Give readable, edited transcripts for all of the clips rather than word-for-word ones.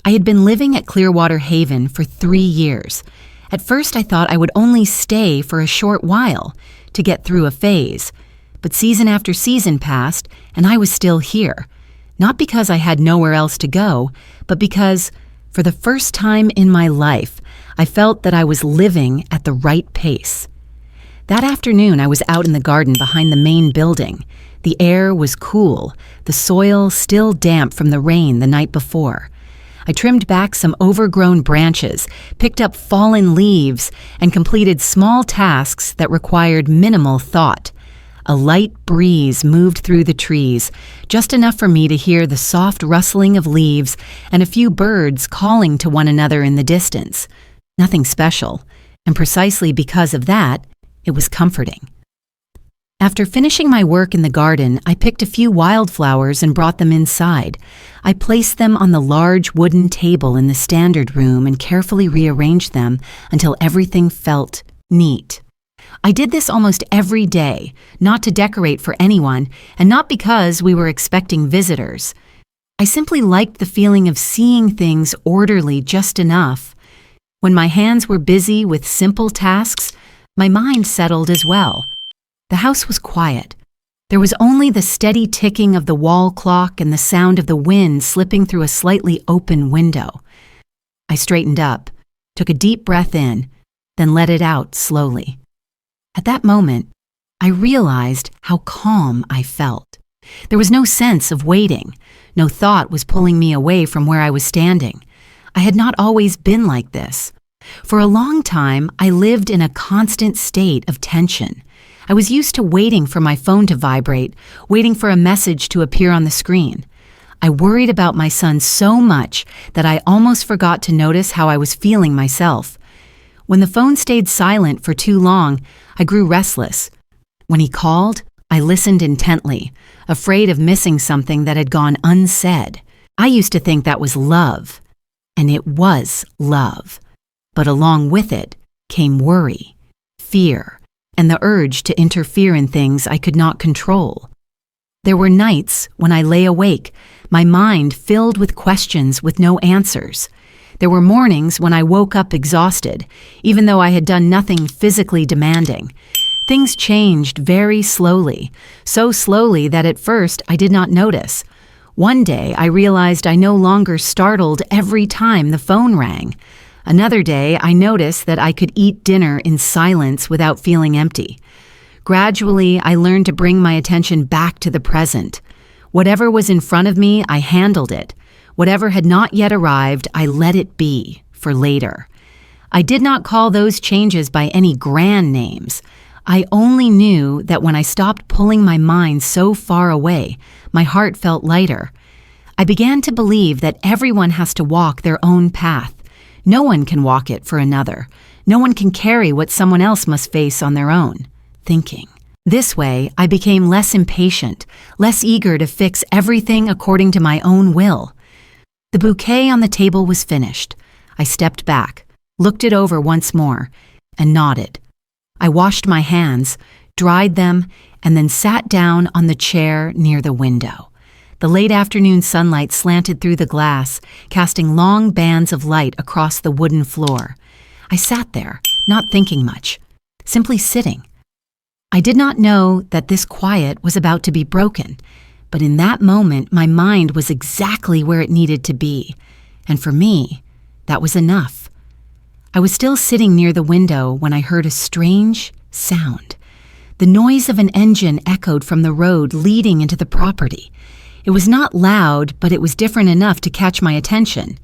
I had been living at Clearwater Haven for 3 years. At first I thought I would only stay for a short while to get through a phase, but season after season passed and I was still here. Not because I had nowhere else to go, but because, for the first time in my life, I felt that I was living at the right pace. That afternoon I was out in the garden behind the main building. The air was cool, the soil still damp from the rain the night before. I trimmed back some overgrown branches, picked up fallen leaves, and completed small tasks that required minimal thought. A light breeze moved through the trees, just enough for me to hear the soft rustling of leaves and a few birds calling to one another in the distance. Nothing special, and precisely because of that, it was comforting. After finishing my work in the garden, I picked a few wildflowers and brought them inside. I placed them on the large wooden table in the standard room and carefully rearranged them until everything felt neat. I did this almost every day, not to decorate for anyone, and not because we were expecting visitors. I simply liked the feeling of seeing things orderly just enough. When my hands were busy with simple tasks, my mind settled as well. The house was quiet. There was only the steady ticking of the wall clock and the sound of the wind slipping through a slightly open window. I straightened up, took a deep breath in, then let it out slowly. At that moment, I realized how calm I felt. There was no sense of waiting. No thought was pulling me away from where I was standing. I had not always been like this. For a long time, I lived in a constant state of tension. I was used to waiting for my phone to vibrate, waiting for a message to appear on the screen. I worried about my son so much that I almost forgot to notice how I was feeling myself. When the phone stayed silent for too long, I grew restless. When he called, I listened intently, afraid of missing something that had gone unsaid. I used to think that was love, and it was love. But along with it came worry, fear, and the urge to interfere in things I could not control. There were nights when I lay awake, my mind filled with questions with no answers. There were mornings when I woke up exhausted, even though I had done nothing physically demanding. Things changed very slowly, so slowly that at first I did not notice. One day I realized I no longer startled every time the phone rang. Another day, I noticed that I could eat dinner in silence without feeling empty. Gradually, I learned to bring my attention back to the present. Whatever was in front of me, I handled it. Whatever had not yet arrived, I let it be for later. I did not call those changes by any grand names. I only knew that when I stopped pulling my mind so far away, my heart felt lighter. I began to believe that everyone has to walk their own path. No one can walk it for another. No one can carry what someone else must face on their own, thinking. This way, I became less impatient, less eager to fix everything according to my own will. The bouquet on the table was finished. I stepped back, looked it over once more, and nodded. I washed my hands, dried them, and then sat down on the chair near the window. The late afternoon sunlight slanted through the glass, casting long bands of light across the wooden floor. I sat there, not thinking much, simply sitting. I did not know that this quiet was about to be broken, but in that moment my mind was exactly where it needed to be, and for me, that was enough. I was still sitting near the window when I heard a strange sound. The noise of an engine echoed from the road leading into the property. It was not loud, but it was different enough to catch my attention.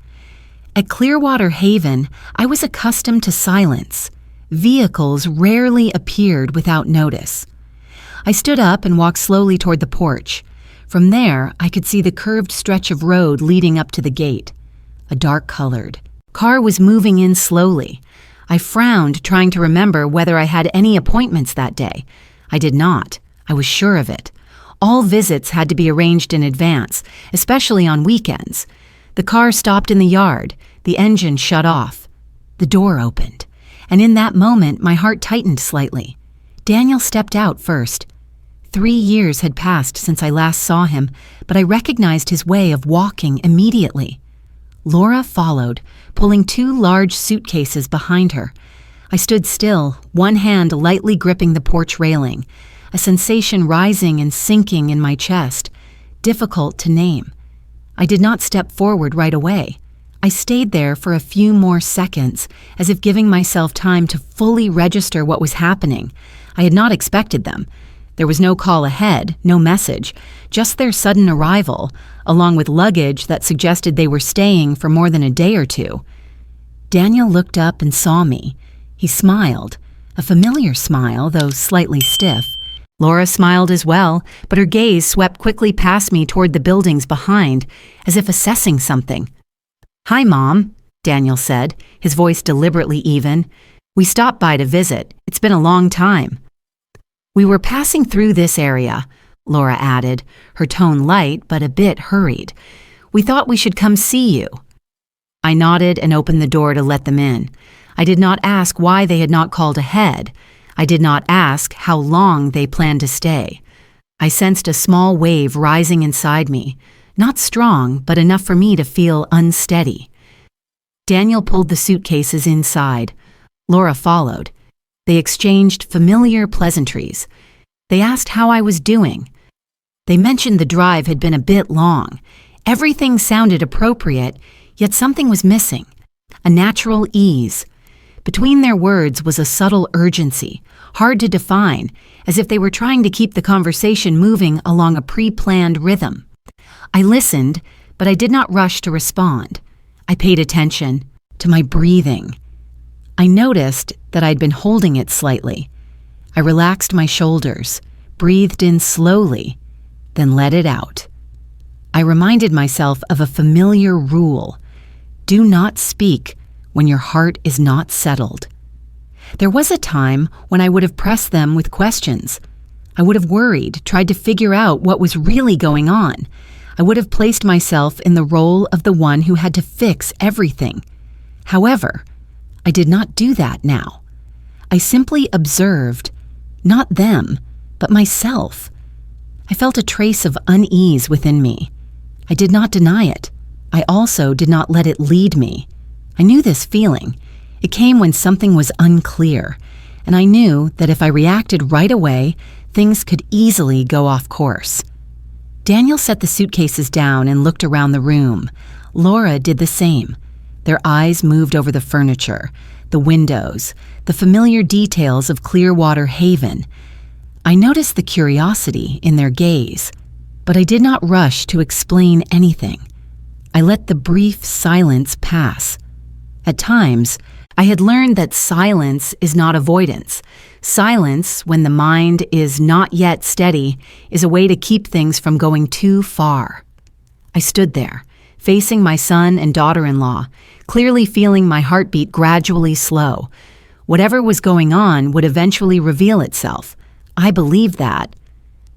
At Clearwater Haven, I was accustomed to silence. Vehicles rarely appeared without notice. I stood up and walked slowly toward the porch. From there, I could see the curved stretch of road leading up to the gate. A dark-colored car was moving in slowly. I frowned, trying to remember whether I had any appointments that day. I did not. I was sure of it. All visits had to be arranged in advance, especially on weekends. The car stopped in the yard. The engine shut off. The door opened, and in that moment my heart tightened slightly. Daniel stepped out first. 3 years had passed since I last saw him, but I recognized his way of walking immediately. Laura followed, pulling 2 large suitcases behind her. I stood still, one hand lightly gripping the porch railing, a sensation rising and sinking in my chest, difficult to name. I did not step forward right away. I stayed there for a few more seconds, as if giving myself time to fully register what was happening. I had not expected them. There was no call ahead, no message, just their sudden arrival, along with luggage that suggested they were staying for more than a day or two. Daniel looked up and saw me. He smiled, a familiar smile, though slightly stiff. Laura smiled as well, but her gaze swept quickly past me toward the buildings behind, as if assessing something. "Hi, Mom," Daniel said, his voice deliberately even. "We stopped by to visit. It's been a long time." "We were passing through this area," Laura added, her tone light but a bit hurried. "We thought we should come see you." I nodded and opened the door to let them in. I did not ask why they had not called ahead. I did not ask how long they planned to stay. I sensed a small wave rising inside me, not strong, but enough for me to feel unsteady. Daniel pulled the suitcases inside. Laura followed. They exchanged familiar pleasantries. They asked how I was doing. They mentioned the drive had been a bit long. Everything sounded appropriate, yet something was missing. A natural ease. Between their words was a subtle urgency, hard to define, as if they were trying to keep the conversation moving along a pre-planned rhythm. I listened, but I did not rush to respond. I paid attention to my breathing. I noticed that I'd been holding it slightly. I relaxed my shoulders, breathed in slowly, then let it out. I reminded myself of a familiar rule: do not speak when your heart is not settled. There was a time when I would have pressed them with questions. I would have worried, tried to figure out what was really going on. I would have placed myself in the role of the one who had to fix everything. However, I did not do that now. I simply observed, not them, but myself. I felt a trace of unease within me. I did not deny it. I also did not let it lead me. I knew this feeling. It came when something was unclear, and I knew that if I reacted right away, things could easily go off course. Daniel set the suitcases down and looked around the room. Laura did the same. Their eyes moved over the furniture, the windows, the familiar details of Clearwater Haven. I noticed the curiosity in their gaze, but I did not rush to explain anything. I let the brief silence pass. At times, I had learned that silence is not avoidance. Silence, when the mind is not yet steady, is a way to keep things from going too far. I stood there, facing my son and daughter-in-law, clearly feeling my heartbeat gradually slow. Whatever was going on would eventually reveal itself. I believed that,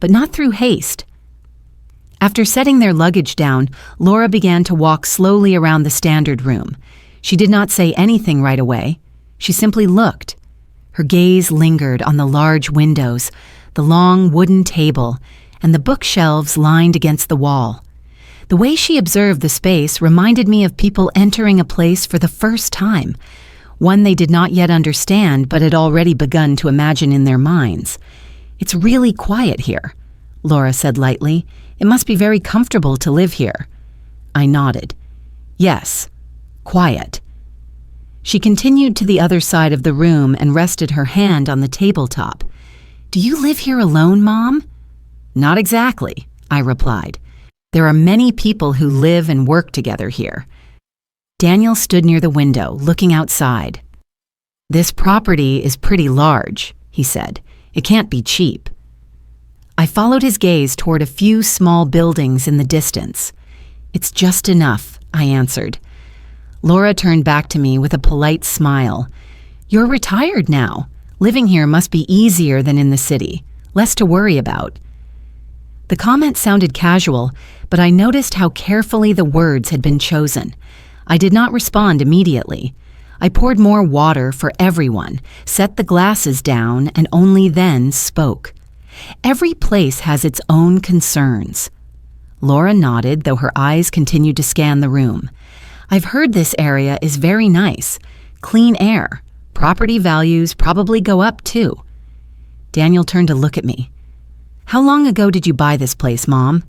but not through haste. After setting their luggage down, Laura began to walk slowly around the standard room. She did not say anything right away. She simply looked. Her gaze lingered on the large windows, the long wooden table, and the bookshelves lined against the wall. The way she observed the space reminded me of people entering a place for the first time, one they did not yet understand but had already begun to imagine in their minds. "It's really quiet here," Laura said lightly. "It must be very comfortable to live here." I nodded. "Yes. Quiet." She continued to the other side of the room and rested her hand on the tabletop. "Do you live here alone, Mom?" "Not exactly," I replied. "There are many people who live and work together here." Daniel stood near the window, looking outside. "This property is pretty large," he said. "It can't be cheap." I followed his gaze toward a few small buildings in the distance. "It's just enough," I answered. Laura turned back to me with a polite smile. "You're retired now. Living here must be easier than in the city. Less to worry about." The comment sounded casual, but I noticed how carefully the words had been chosen. I did not respond immediately. I poured more water for everyone, set the glasses down, and only then spoke. Every place has its own concerns. Laura nodded, though her eyes continued to scan the room. I've heard this area is very nice. Clean air. Property values probably go up too. Daniel turned to look at me. How long ago did you buy this place, Mom?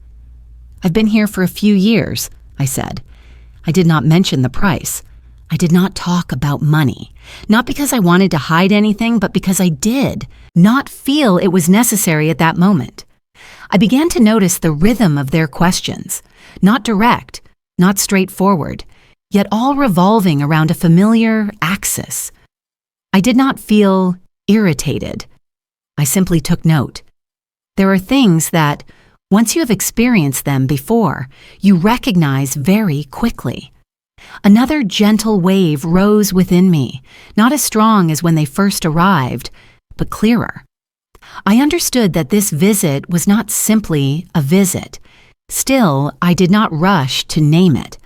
I've been here for a few years, I said. I did not mention the price. I did not talk about money. Not because I wanted to hide anything, but because I did not feel it was necessary at that moment. I began to notice the rhythm of their questions. Not direct, not straightforward, yet all revolving around a familiar axis. I did not feel irritated. I simply took note. There are things that, once you have experienced them before, you recognize very quickly. Another gentle wave rose within me, not as strong as when they first arrived, but clearer. I understood that this visit was not simply a visit. Still, I did not rush to name it.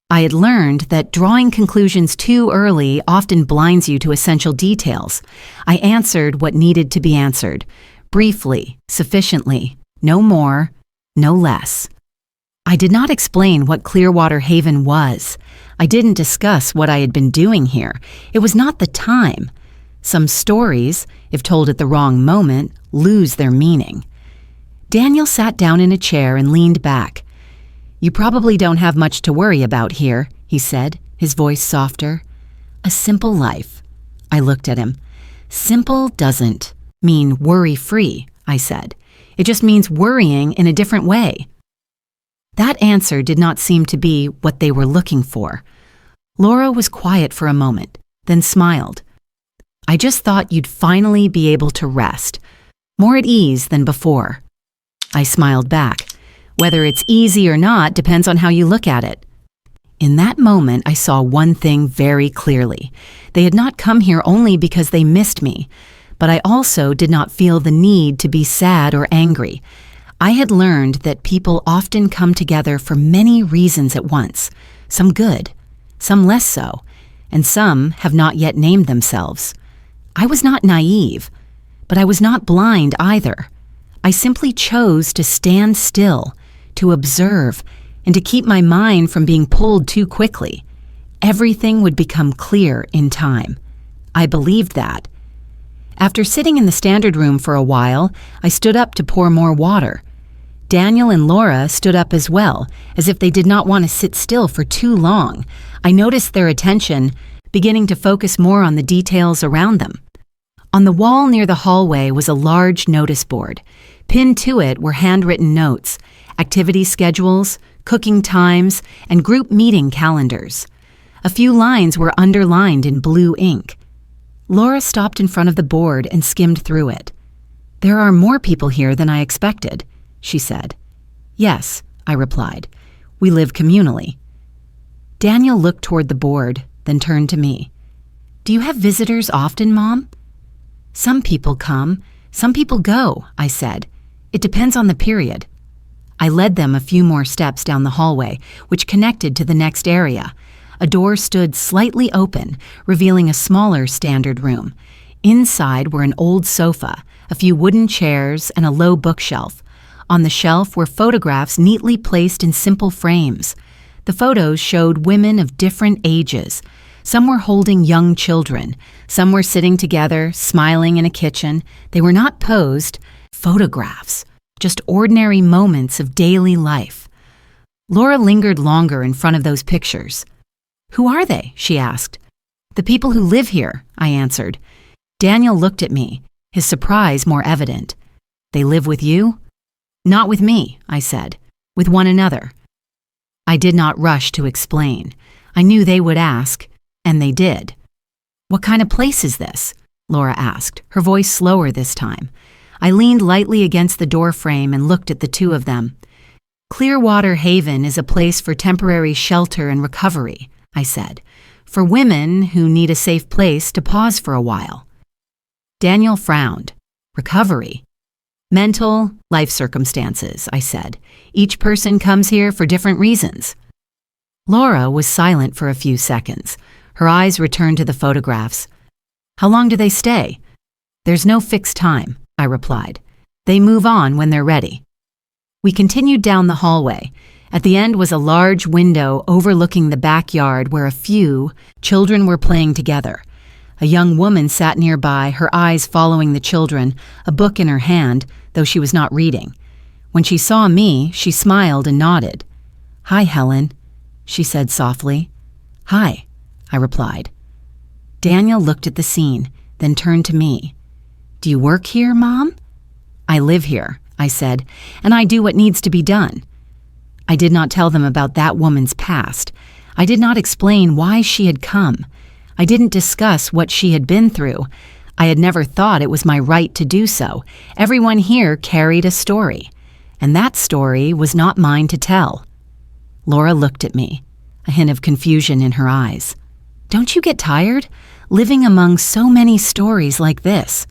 I had learned that drawing conclusions too early often blinds you to essential details. I answered what needed to be answered, briefly, sufficiently, no more, no less. I did not explain what Clearwater Haven was. I didn't discuss what I had been doing here. It was not the time. Some stories, if told at the wrong moment, lose their meaning. Daniel sat down in a chair and leaned back. You probably don't have much to worry about here, he said, his voice softer. A simple life. I looked at him. Simple doesn't mean worry-free, I said. It just means worrying in a different way. That answer did not seem to be what they were looking for. Laura was quiet for a moment, then smiled. I just thought you'd finally be able to rest, more at ease than before. I smiled back. Whether it's easy or not depends on how you look at it. In that moment, I saw one thing very clearly. They had not come here only because they missed me, but I also did not feel the need to be sad or angry. I had learned that people often come together for many reasons at once, some good, some less so, and some have not yet named themselves. I was not naive, but I was not blind either. I simply chose to stand still, to observe, and to keep my mind from being pulled too quickly. Everything would become clear in time. I believed that. After sitting in the standard room for a while, I stood up to pour more water. Daniel and Laura stood up as well, as if they did not want to sit still for too long. I noticed their attention beginning to focus more on the details around them. On the wall near the hallway was a large notice board. Pinned to it were handwritten notes, activity schedules, cooking times, and group meeting calendars. A few lines were underlined in blue ink. Laura stopped in front of the board and skimmed through it. There are more people here than I expected, she said. Yes, I replied. We live communally. Daniel looked toward the board, then turned to me. Do you have visitors often, Mom? Some people come, some people go, I said. It depends on the period. I led them a few more steps down the hallway, which connected to the next area. A door stood slightly open, revealing a smaller standard room. Inside were an old sofa, a few wooden chairs, and a low bookshelf. On the shelf were photographs neatly placed in simple frames. The photos showed women of different ages. Some were holding young children. Some were sitting together, smiling in a kitchen. They were not posed photographs, just ordinary moments of daily life. Laura lingered longer in front of those pictures. Who are they? She asked. The people who live here, I answered. Daniel looked at me, his surprise more evident. They live with you? Not with me, I said. With one another. I did not rush to explain. I knew they would ask, and they did. What kind of place is this? Laura asked, her voice slower this time. I leaned lightly against the door frame and looked at the two of them. Clearwater Haven is a place for temporary shelter and recovery, I said, for women who need a safe place to pause for a while. Daniel frowned. Recovery. Mental, life circumstances, I said. Each person comes here for different reasons. Laura was silent for a few seconds. Her eyes returned to the photographs. How long do they stay? There's no fixed time, I replied. They move on when they're ready. We continued down the hallway. At the end was a large window overlooking the backyard where a few children were playing together. A young woman sat nearby, her eyes following the children, a book in her hand, though she was not reading. When she saw me, she smiled and nodded. "Hi, Helen," she said softly. "Hi," I replied. Daniel looked at the scene, then turned to me. "Do you work here, Mom?" "I live here," I said, "and I do what needs to be done." I did not tell them about that woman's past. I did not explain why she had come. I didn't discuss what she had been through. I had never thought it was my right to do so. Everyone here carried a story, and that story was not mine to tell. Laura looked at me, a hint of confusion in her eyes. "Don't you get tired, living among so many stories like this?"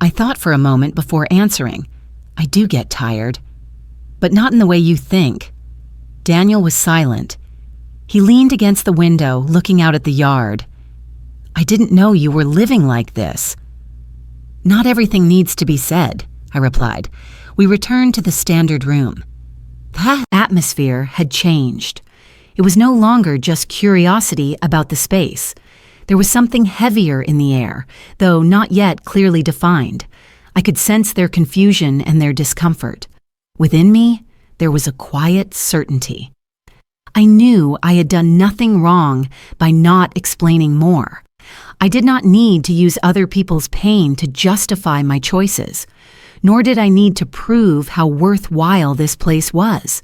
I thought for a moment before answering. "I do get tired, but not in the way you think." Daniel was silent. He leaned against the window, looking out at the yard. "I didn't know you were living like this." "Not everything needs to be said," I replied. We returned to the standard room. The atmosphere had changed. It was no longer just curiosity about the space. There was something heavier in the air, though not yet clearly defined. I could sense their confusion and their discomfort. Within me, there was a quiet certainty. I knew I had done nothing wrong by not explaining more. I did not need to use other people's pain to justify my choices, nor did I need to prove how worthwhile this place was.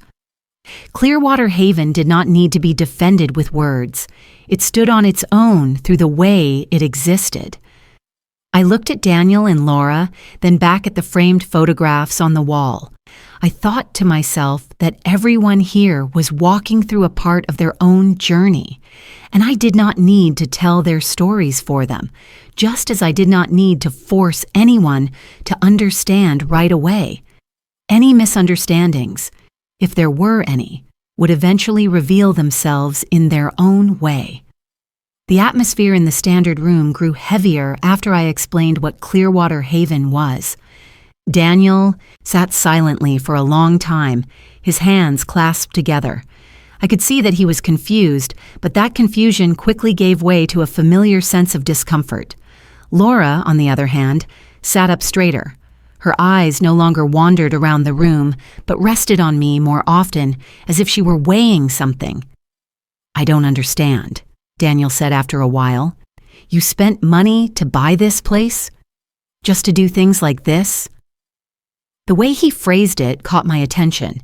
Clearwater Haven did not need to be defended with words. It stood on its own through the way it existed. I looked at Daniel and Laura, then back at the framed photographs on the wall. I thought to myself that everyone here was walking through a part of their own journey, and I did not need to tell their stories for them, just as I did not need to force anyone to understand right away. Any misunderstandings, if there were any, would eventually reveal themselves in their own way. The atmosphere in the standard room grew heavier after I explained what Clearwater Haven was. Daniel sat silently for a long time, his hands clasped together. I could see that he was confused, but that confusion quickly gave way to a familiar sense of discomfort. Laura, on the other hand, sat up straighter. Her eyes no longer wandered around the room, but rested on me more often, as if she were weighing something. "I don't understand," Daniel said after a while. "You spent money to buy this place? Just to do things like this?" The way he phrased it caught my attention.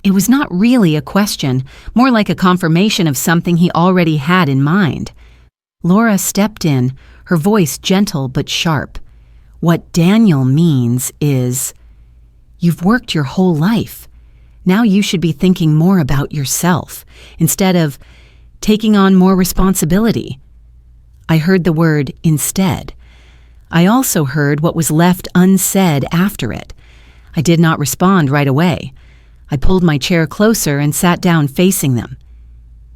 It was not really a question, more like a confirmation of something he already had in mind. Laura stepped in, her voice gentle but sharp. "What Daniel means is, you've worked your whole life. Now you should be thinking more about yourself, instead of taking on more responsibility." I heard the word "instead." I also heard what was left unsaid after it. I did not respond right away. I pulled my chair closer and sat down facing them.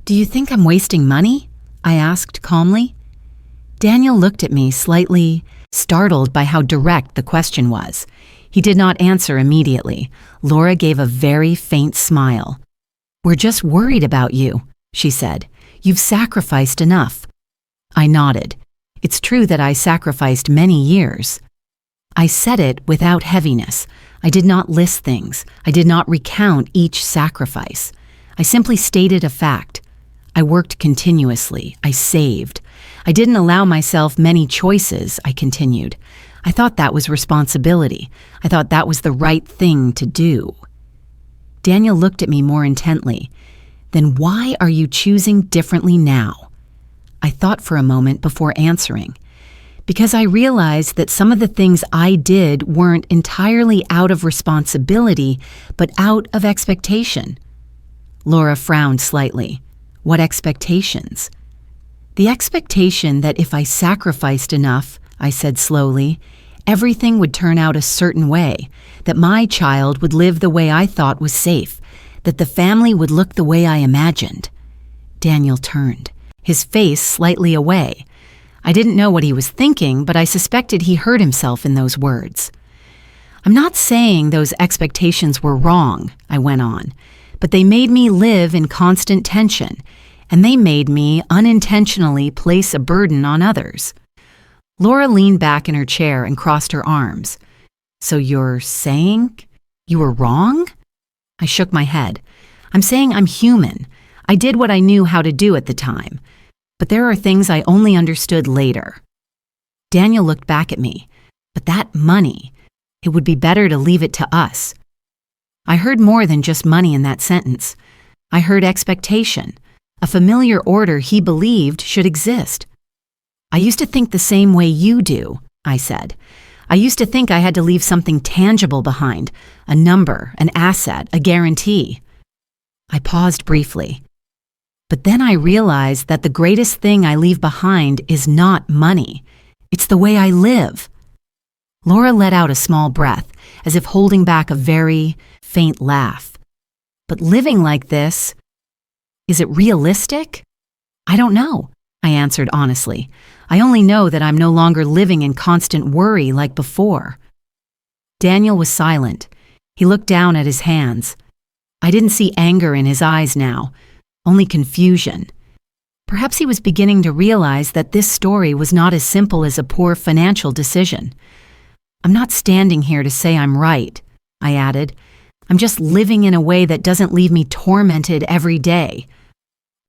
"Do you think I'm wasting money?" I asked calmly. Daniel looked at me, slightly startled by how direct the question was. He did not answer immediately. Laura gave a very faint smile. "We're just worried about you," she said. "You've sacrificed enough." I nodded. It's true that I sacrificed many years. I said it without heaviness. I did not list things. I did not recount each sacrifice. I simply stated a fact. I worked continuously. I saved. I didn't allow myself many choices, I continued. I thought that was responsibility. I thought that was the right thing to do. Daniel looked at me more intently. "Then why are you choosing differently now?" I thought for a moment before answering. Because I realized that some of the things I did weren't entirely out of responsibility, but out of expectation. Laura frowned slightly. "What expectations?" "The expectation that if I sacrificed enough," I said slowly, "everything would turn out a certain way, that my child would live the way I thought was safe, that the family would look the way I imagined." Daniel turned, his face slightly away. I didn't know what he was thinking, but I suspected he heard himself in those words. "I'm not saying those expectations were wrong," I went on, but they made me live in constant tension, and they made me unintentionally place a burden on others. Laura leaned back in her chair and crossed her arms. So you're saying you were wrong? I shook my head. I'm saying I'm human. I did what I knew how to do at the time, but there are things I only understood later. Daniel looked back at me. But that money, it would be better to leave it to us. I heard more than just money in that sentence. I heard expectation, a familiar order he believed should exist. I used to think the same way you do, I said. I used to think I had to leave something tangible behind, a number, an asset, a guarantee. I paused briefly. But then I realized that the greatest thing I leave behind is not money. It's the way I live. Laura let out a small breath, as if holding back a very faint laugh. But living like this, is it realistic? I don't know, I answered honestly. I only know that I'm no longer living in constant worry like before. Daniel was silent. He looked down at his hands. I didn't see anger in his eyes now, only confusion. Perhaps he was beginning to realize that this story was not as simple as a poor financial decision. I'm not standing here to say I'm right, I added. I'm just living in a way that doesn't leave me tormented every day.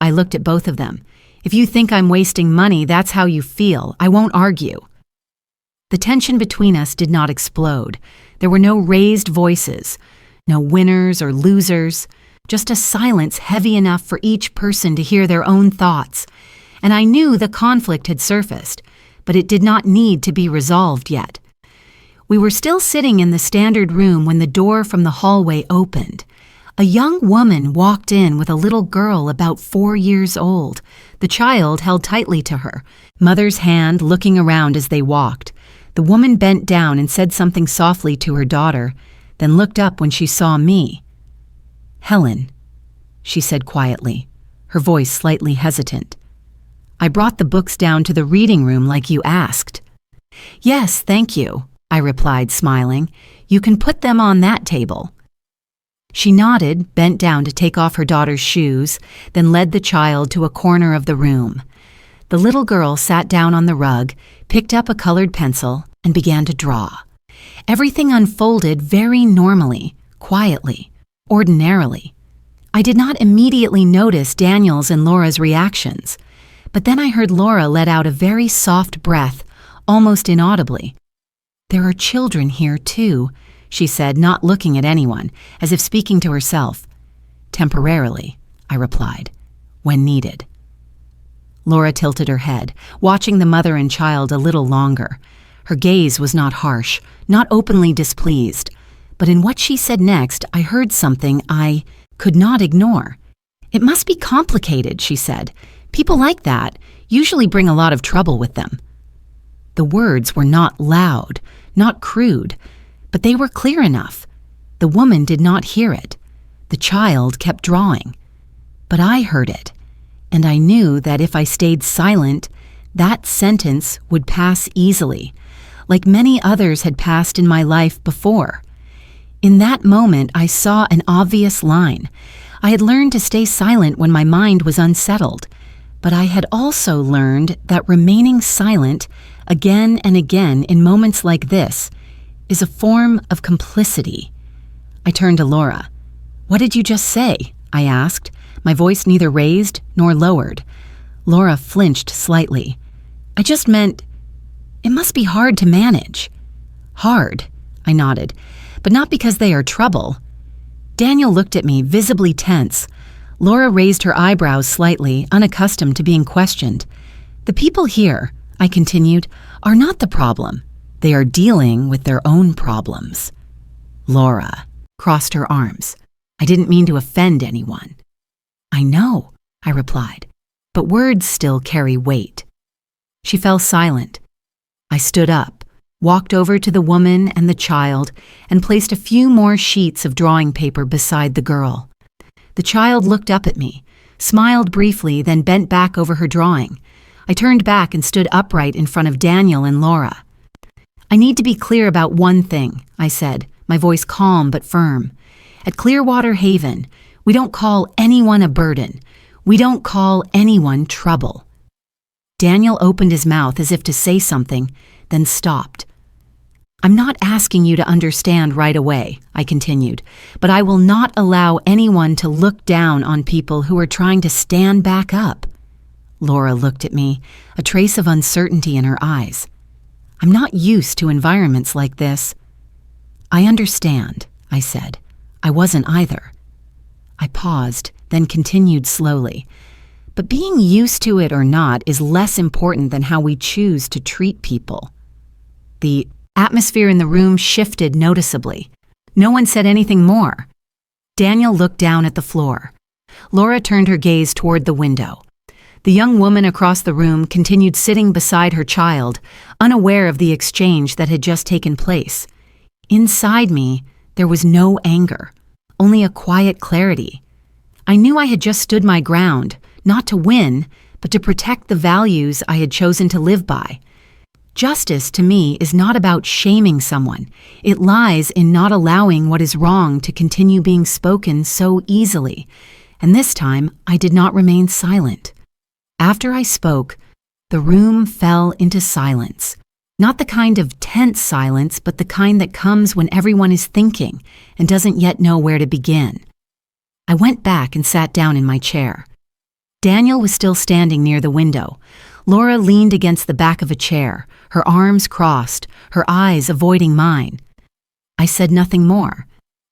I looked at both of them. If you think I'm wasting money, that's how you feel. I won't argue. The tension between us did not explode. There were no raised voices, no winners or losers, just a silence heavy enough for each person to hear their own thoughts. And I knew the conflict had surfaced, but it did not need to be resolved yet. We were still sitting in the standard room when the door from the hallway opened. A young woman walked in with a little girl about 4 years old, the child held tightly to her, mother's hand looking around as they walked. The woman bent down and said something softly to her daughter, then looked up when she saw me. "Helen," she said quietly, her voice slightly hesitant. "I brought the books down to the reading room like you asked." "Yes, thank you," I replied, smiling. "You can put them on that table." She nodded, bent down to take off her daughter's shoes, then led the child to a corner of the room. The little girl sat down on the rug, picked up a colored pencil, and began to draw. Everything unfolded very normally, quietly, ordinarily. I did not immediately notice Daniel's and Laura's reactions, but then I heard Laura let out a very soft breath, almost inaudibly. "There are children here, too," she said, not looking at anyone, as if speaking to herself. "Temporarily," I replied, "when needed." Laura tilted her head, watching the mother and child a little longer. Her gaze was not harsh, not openly displeased, but in what she said next, I heard something I could not ignore. "It must be complicated," she said. "People like that usually bring a lot of trouble with them." The words were not loud, not crude, but they were clear enough. The woman did not hear it. The child kept drawing. But I heard it, and I knew that if I stayed silent, that sentence would pass easily, like many others had passed in my life before. In that moment, I saw an obvious line. I had learned to stay silent when my mind was unsettled, but I had also learned that remaining silent again and again in moments like this is a form of complicity. I turned to Laura. "What did you just say?" I asked, my voice neither raised nor lowered. Laura flinched slightly. "I just meant, it must be hard to manage." "Hard," I nodded, "but not because they are trouble." Daniel looked at me, visibly tense. Laura raised her eyebrows slightly, unaccustomed to being questioned. "The people here," I continued, "are not the problem. They are dealing with their own problems." Laura crossed her arms. "I didn't mean to offend anyone." "I know," I replied, "but words still carry weight." She fell silent. I stood up, walked over to the woman and the child, and placed a few more sheets of drawing paper beside the girl. The child looked up at me, smiled briefly, then bent back over her drawing. I turned back and stood upright in front of Daniel and Laura. "I need to be clear about one thing," I said, my voice calm but firm. "At Clearwater Haven, We don't call anyone a burden. We don't call anyone trouble." Daniel opened his mouth as if to say something, then stopped. "I'm not asking you to understand right away," I continued, "but I will not allow anyone to look down on people who are trying to stand back up." Laura looked at me, a trace of uncertainty in her eyes. "I'm not used to environments like this." "I understand," I said. "I wasn't either." I paused, then continued slowly. "But being used to it or not is less important than how we choose to treat people." The atmosphere in the room shifted noticeably. No one said anything more. Daniel looked down at the floor. Laura turned her gaze toward the window. The young woman across the room continued sitting beside her child, unaware of the exchange that had just taken place. Inside me, there was no anger, only a quiet clarity. I knew I had just stood my ground, not to win, but to protect the values I had chosen to live by. Justice, to me, is not about shaming someone. It lies in not allowing what is wrong to continue being spoken so easily. And this time, I did not remain silent. After I spoke, the room fell into silence. Not the kind of tense silence, but the kind that comes when everyone is thinking and doesn't yet know where to begin. I went back and sat down in my chair. Daniel was still standing near the window. Laura leaned against the back of a chair, her arms crossed, her eyes avoiding mine. I said nothing more.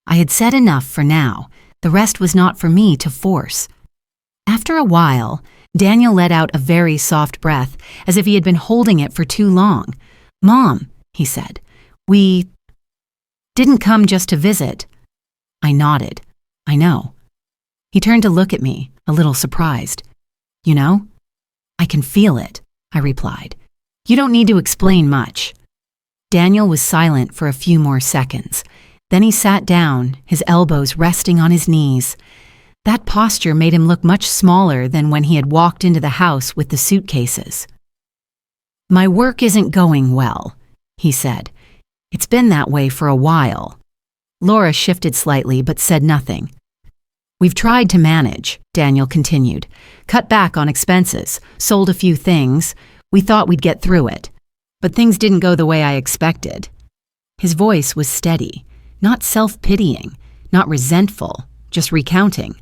I had said enough for now. The rest was not for me to force. After a while, Daniel let out a very soft breath, as if he had been holding it for too long. "Mom," he said, "we didn't come just to visit." I nodded. "I know." He turned to look at me, a little surprised. "You know?" "I can feel it," I replied. "You don't need to explain much." Daniel was silent for a few more seconds. Then he sat down, his elbows resting on his knees. That posture made him look much smaller than when he had walked into the house with the suitcases. "My work isn't going well," he said. "It's been that way for a while." Laura shifted slightly but said nothing. "We've tried to manage," Daniel continued. "Cut back on expenses, sold a few things. We thought we'd get through it. But things didn't go the way I expected." His voice was steady, not self-pitying, not resentful, just recounting.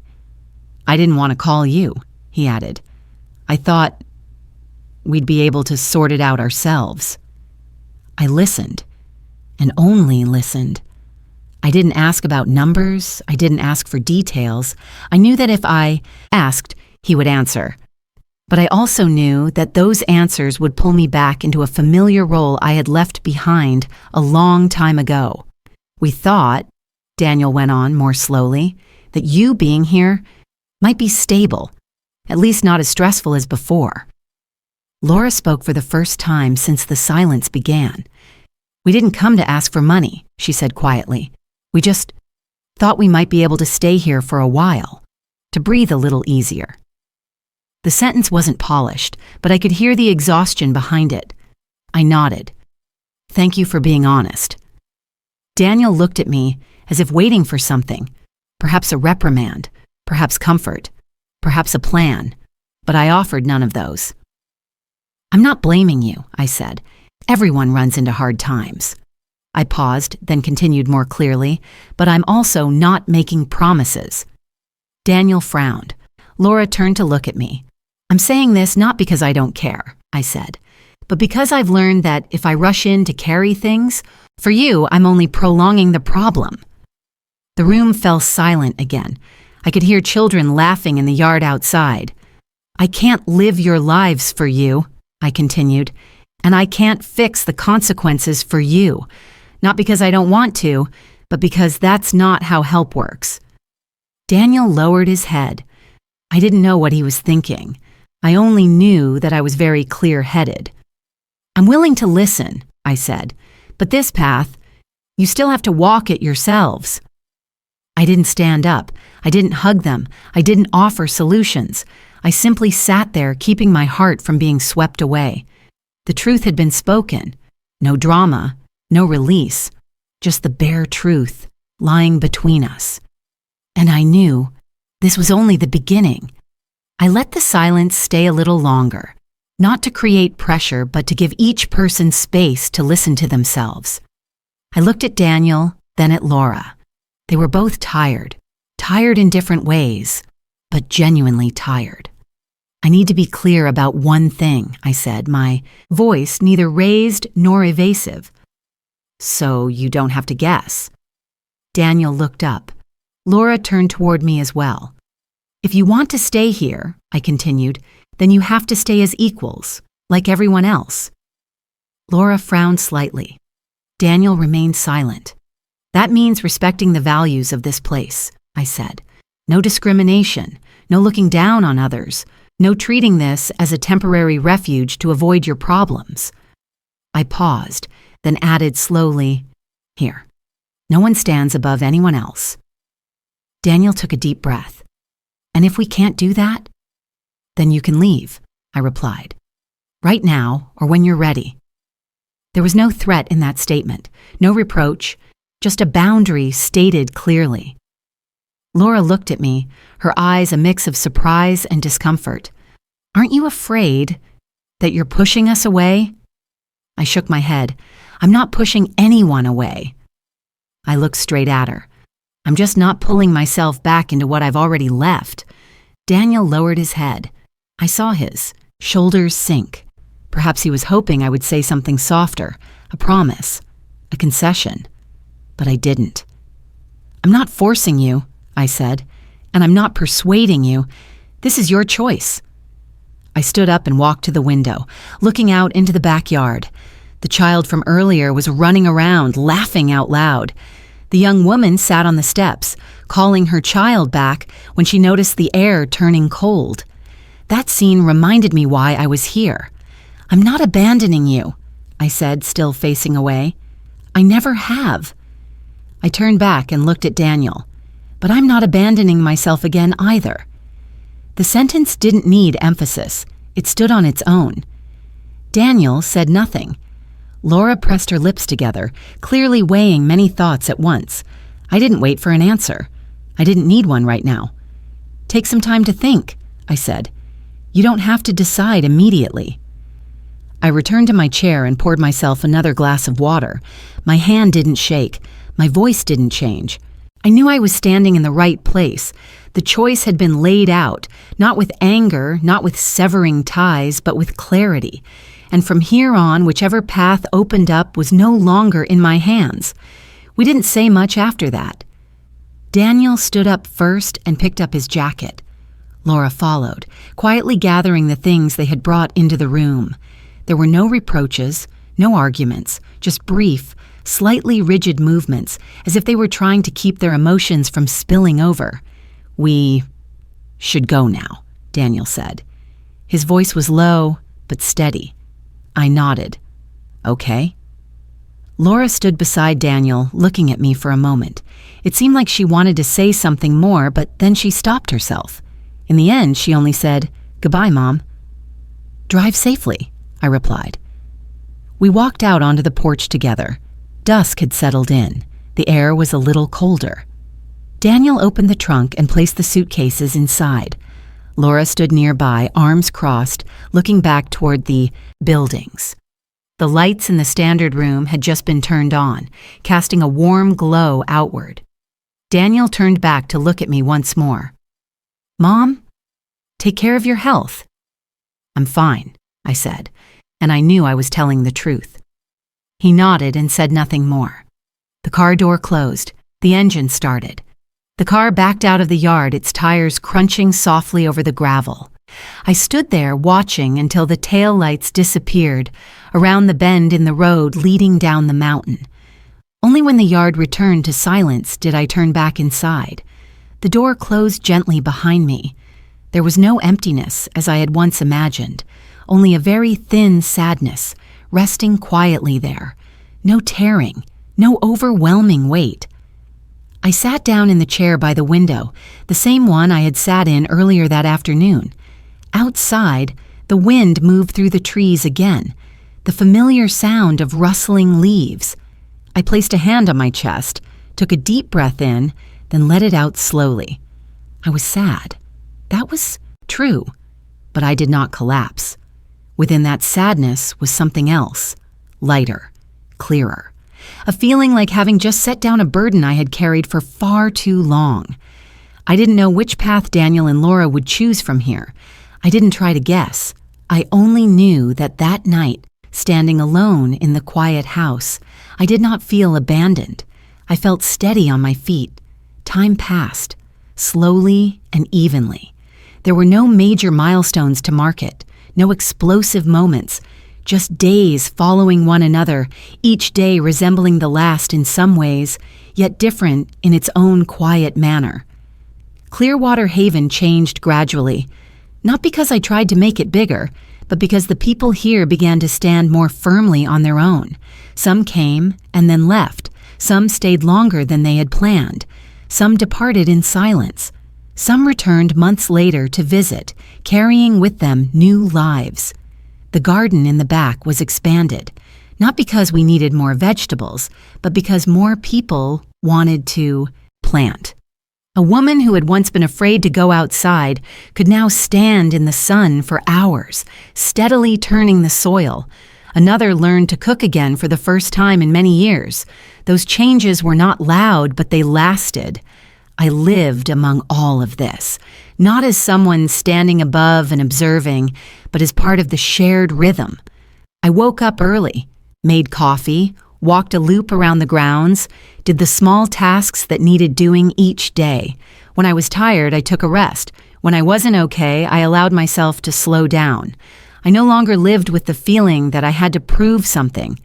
"I didn't want to call you," he added. "I thought we'd be able to sort it out ourselves." I listened, and only listened. I didn't ask about numbers. I didn't ask for details. I knew that if I asked, he would answer. But I also knew that those answers would pull me back into a familiar role I had left behind a long time ago. "We thought," Daniel went on more slowly, "that you being here might be stable, at least not as stressful as before." Laura spoke for the first time since the silence began. "We didn't come to ask for money," she said quietly. "We just thought we might be able to stay here for a while, to breathe a little easier." The sentence wasn't polished, but I could hear the exhaustion behind it. I nodded. "Thank you for being honest." Daniel looked at me as if waiting for something, perhaps a reprimand, perhaps comfort, perhaps a plan, but I offered none of those. "I'm not blaming you," I said. "Everyone runs into hard times." I paused, then continued more clearly, "but I'm also not making promises." Daniel frowned. Laura turned to look at me. "I'm saying this not because I don't care," I said, "but because I've learned that if I rush in to carry things, for you, I'm only prolonging the problem." The room fell silent again. I could hear children laughing in the yard outside. "I can't live your lives for you," I continued, "and I can't fix the consequences for you. Not because I don't want to, but because that's not how help works." Daniel lowered his head. I didn't know what he was thinking. I only knew that I was very clear-headed. "I'm willing to listen," I said, "but this path, you still have to walk it yourselves." I didn't stand up. I didn't hug them. I didn't offer solutions. I simply sat there, keeping my heart from being swept away. The truth had been spoken. No drama, no release, just the bare truth lying between us. And I knew This was only the beginning. I let the silence stay a little longer, not to create pressure, but to give each person space to listen to themselves. I looked at Daniel, then at Laura. They were both tired in different ways, but genuinely tired. I need to be clear about one thing, I said, my voice neither raised nor evasive. So you don't have to guess. Daniel looked up. Laura turned toward me as well. If you want to stay here, I continued, then you have to stay as equals, like everyone else. Laura frowned slightly. Daniel remained silent. That means respecting the values of this place, I said. No discrimination, no looking down on others, no treating this as a temporary refuge to avoid your problems. I paused, then added slowly, here. No one stands above anyone else. Daniel took a deep breath. And if we can't do that, then you can leave, I replied. Right now, or when you're ready. There was no threat in that statement, no reproach, just a boundary stated clearly. Laura looked at me, her eyes a mix of surprise and discomfort. Aren't you afraid that you're pushing us away? I shook my head. I'm not pushing anyone away. I looked straight at her. I'm just not pulling myself back into what I've already left. Daniel lowered his head. I saw his shoulders sink. Perhaps he was hoping I would say something softer, a promise, a concession. But I didn't. I'm not forcing you, I said, and I'm not persuading you. This is your choice. I stood up and walked to the window, looking out into the backyard. The child from earlier was running around, laughing out loud. The young woman sat on the steps, calling her child back when she noticed the air turning cold. That scene reminded me why I was here. I'm not abandoning you, I said, still facing away. I never have. I turned back and looked at Daniel. But I'm not abandoning myself again either. The sentence didn't need emphasis. It stood on its own. Daniel said nothing. Laura pressed her lips together, clearly weighing many thoughts at once. I didn't wait for an answer. I didn't need one right now. Take some time to think, I said. You don't have to decide immediately. I returned to my chair and poured myself another glass of water. My hand didn't shake. My voice didn't change. I knew I was standing in the right place. The choice had been laid out, not with anger, not with severing ties, but with clarity. And from here on, whichever path opened up was no longer in my hands. We didn't say much after that. Daniel stood up first and picked up his jacket. Laura followed, quietly gathering the things they had brought into the room. There were no reproaches, no arguments, just brief, slightly rigid movements, as if they were trying to keep their emotions from spilling over. We should go now, Daniel said. His voice was low, but steady. I nodded. Okay. Laura stood beside Daniel, looking at me for a moment. It seemed like she wanted to say something more, but then she stopped herself. In the end, she only said, "Goodbye, Mom." "Drive safely," I replied. We walked out onto the porch together. Dusk had settled in. The air was a little colder. Daniel opened the trunk and placed the suitcases inside. Laura stood nearby, arms crossed, looking back toward the buildings. The lights in the standard room had just been turned on, casting a warm glow outward. Daniel turned back to look at me once more. "Mom, take care of your health." "I'm fine," I said, and I knew I was telling the truth. He nodded and said nothing more. The car door closed. The engine started. The car backed out of the yard, its tires crunching softly over the gravel. I stood there watching until the tail lights disappeared around the bend in the road leading down the mountain. Only when the yard returned to silence did I turn back inside. The door closed gently behind me. There was no emptiness, as I had once imagined, only a very thin sadness, resting quietly there. No tearing, no overwhelming weight. I sat down in the chair by the window, the same one I had sat in earlier that afternoon. Outside, the wind moved through the trees again, the familiar sound of rustling leaves. I placed a hand on my chest, took a deep breath in, then let it out slowly. I was sad. That was true, but I did not collapse. Within that sadness was something else, lighter, clearer. A feeling like having just set down a burden I had carried for far too long. I didn't know which path Daniel and Laura would choose from here. I didn't try to guess. I only knew that that night, standing alone in the quiet house, I did not feel abandoned. I felt steady on my feet. Time passed, slowly and evenly. There were no major milestones to mark it, no explosive moments, just days following one another, each day resembling the last in some ways, yet different in its own quiet manner. Clearwater Haven changed gradually, not because I tried to make it bigger, but because the people here began to stand more firmly on their own. Some came and then left. Some stayed longer than they had planned. Some departed in silence. Some returned months later to visit, carrying with them new lives. The garden in the back was expanded, not because we needed more vegetables, but because more people wanted to plant. A woman who had once been afraid to go outside could now stand in the sun for hours, steadily turning the soil. Another learned to cook again for the first time in many years. Those changes were not loud, but they lasted. I lived among all of this, not as someone standing above and observing, but as part of the shared rhythm. I woke up early, made coffee, walked a loop around the grounds, did the small tasks that needed doing each day. When I was tired, I took a rest. When I wasn't okay, I allowed myself to slow down. I no longer lived with the feeling that I had to prove something.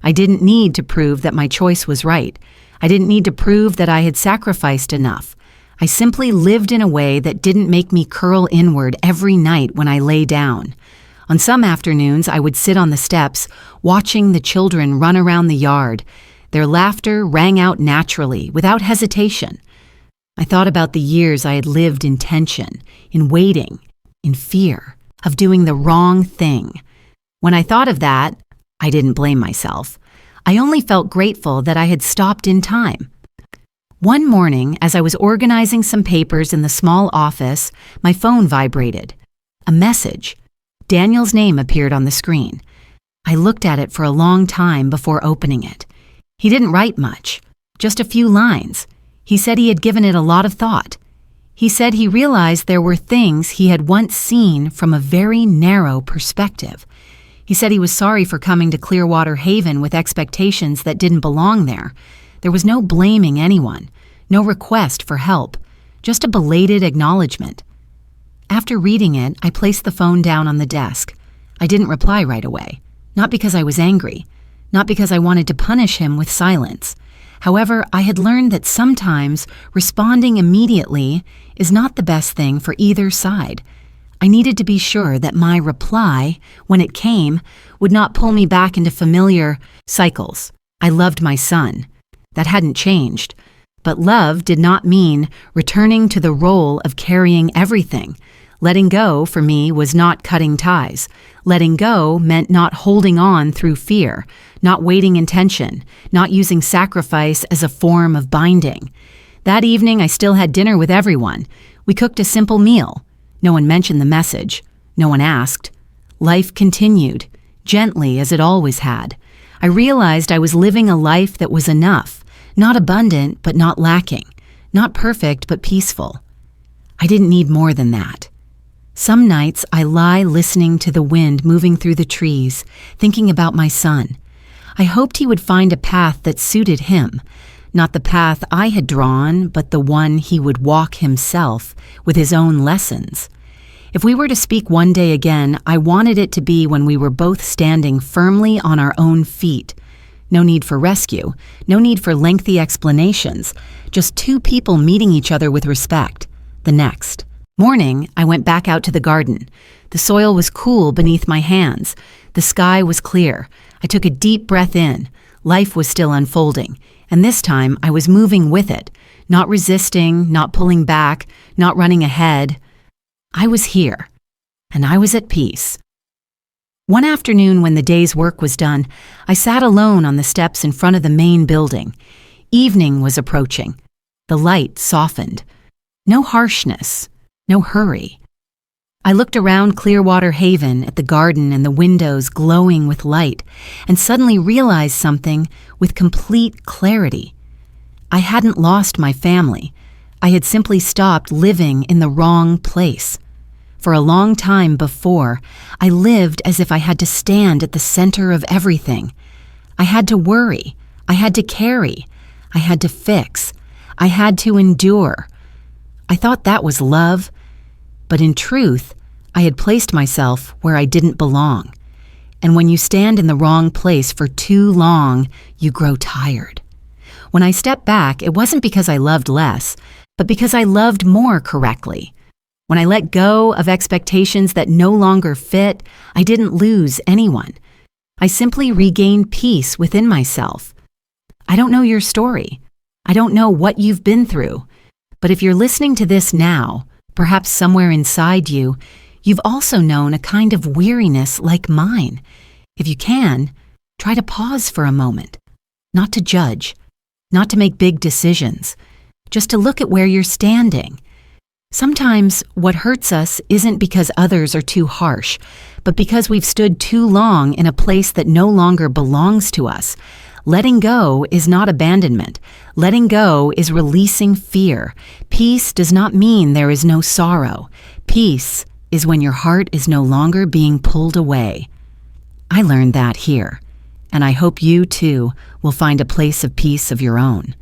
I didn't need to prove that my choice was right. I didn't need to prove that I had sacrificed enough. I simply lived in a way that didn't make me curl inward every night when I lay down. On some afternoons, I would sit on the steps, watching the children run around the yard. Their laughter rang out naturally, without hesitation. I thought about the years I had lived in tension, in waiting, in fear, of doing the wrong thing. When I thought of that, I didn't blame myself. I only felt grateful that I had stopped in time. One morning, as I was organizing some papers in the small office, my phone vibrated. A message. Daniel's name appeared on the screen. I looked at it for a long time before opening it. He didn't write much, just a few lines. He said he had given it a lot of thought. He said he realized there were things he had once seen from a very narrow perspective. He said he was sorry for coming to Clearwater Haven with expectations that didn't belong there. There was no blaming anyone, no request for help, just a belated acknowledgement. After reading it, I placed the phone down on the desk. I didn't reply right away, not because I was angry, not because I wanted to punish him with silence. However, I had learned that sometimes responding immediately is not the best thing for either side. I needed to be sure that my reply, when it came, would not pull me back into familiar cycles. I loved my son. That hadn't changed. But love did not mean returning to the role of carrying everything. Letting go, for me, was not cutting ties. Letting go meant not holding on through fear, not waiting in tension, not using sacrifice as a form of binding. That evening, I still had dinner with everyone. We cooked a simple meal. No one mentioned the message. No one asked. Life continued, gently as it always had. I realized I was living a life that was enough, not abundant but not lacking, not perfect but peaceful. I didn't need more than that. Some nights I lie listening to the wind moving through the trees, thinking about my son. I hoped he would find a path that suited him, not the path I had drawn, but the one he would walk himself, with his own lessons. If we were to speak one day again, I wanted it to be when we were both standing firmly on our own feet. No need for rescue, no need for lengthy explanations, just two people meeting each other with respect. The next morning, I went back out to the garden. The soil was cool beneath my hands. The sky was clear. I took a deep breath in. Life was still unfolding, and this time I was moving with it, not resisting, not pulling back, not running ahead. I was here, and I was at peace. One afternoon when the day's work was done, I sat alone on the steps in front of the main building. Evening was approaching. The light softened. No harshness, no hurry. I looked around Clearwater Haven at the garden and the windows glowing with light and suddenly realized something with complete clarity. I hadn't lost my family. I had simply stopped living in the wrong place. For a long time before, I lived as if I had to stand at the center of everything. I had to worry. I had to carry. I had to fix. I had to endure. I thought that was love, but in truth, I had placed myself where I didn't belong. And when you stand in the wrong place for too long, you grow tired. When I stepped back, it wasn't because I loved less, but because I loved more correctly. When I let go of expectations that no longer fit, I didn't lose anyone. I simply regained peace within myself. I don't know your story. I don't know what you've been through. But if you're listening to this now, perhaps somewhere inside you, you've also known a kind of weariness like mine. If you can, try to pause for a moment, not to judge, not to make big decisions, just to look at where you're standing. Sometimes what hurts us isn't because others are too harsh, but because we've stood too long in a place that no longer belongs to us. Letting go is not abandonment. Letting go is releasing fear. Peace does not mean there is no sorrow. Peace is when your heart is no longer being pulled away. I learned that here, and I hope you too will find a place of peace of your own.